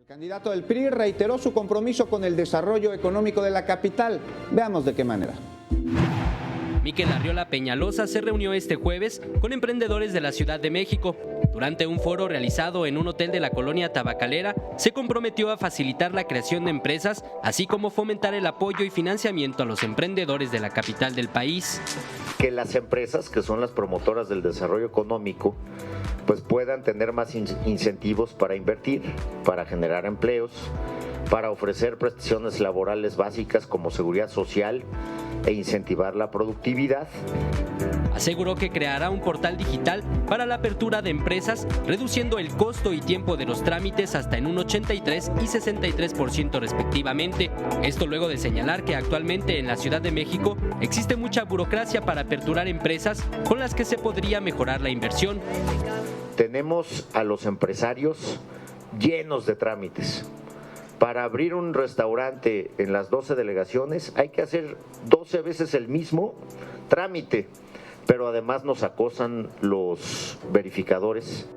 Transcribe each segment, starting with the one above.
El candidato del PRI reiteró su compromiso con el desarrollo económico de la capital. Veamos de qué manera. Miquel Arriola Peñalosa se reunió este jueves con emprendedores de la Ciudad de México. Durante un foro realizado en un hotel de la colonia tabacalera, se comprometió a facilitar la creación de empresas, así como fomentar el apoyo y financiamiento a los emprendedores de la capital del país. Que las empresas, que son las promotoras del desarrollo económico, pues puedan tener más incentivos para invertir, para generar empleos, para ofrecer prestaciones laborales básicas como seguridad social e incentivar la productividad. Aseguró que creará un portal digital para la apertura de empresas, reduciendo el costo y tiempo de los trámites hasta en un 83 y 63% respectivamente. Esto luego de señalar que actualmente en la Ciudad de México existe mucha burocracia para aperturar empresas con las que se podría mejorar la inversión. Tenemos a los empresarios llenos de trámites. Para abrir un restaurante en las 12 delegaciones hay que hacer 12 veces el mismo trámite, pero además nos acosan los verificadores.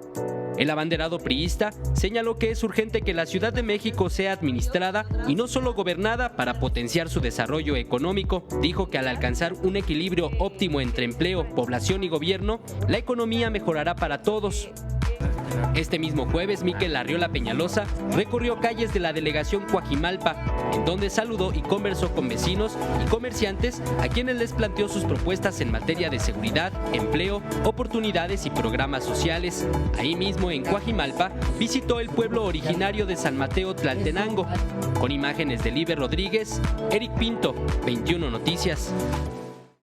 El abanderado priista señaló que es urgente que la Ciudad de México sea administrada y no solo gobernada para potenciar su desarrollo económico. Dijo que al alcanzar un equilibrio óptimo entre empleo, población y gobierno, la economía mejorará para todos. Este mismo jueves, Miquel Arriola Peñalosa recorrió calles de la delegación Coajimalpa, en donde saludó y conversó con vecinos y comerciantes a quienes les planteó sus propuestas en materia de seguridad, empleo, oportunidades y programas sociales. Ahí mismo, en Coajimalpa, visitó el pueblo originario de San Mateo Tlaltenango. Con imágenes de Liber Rodríguez, Eric Pinto, 21 Noticias.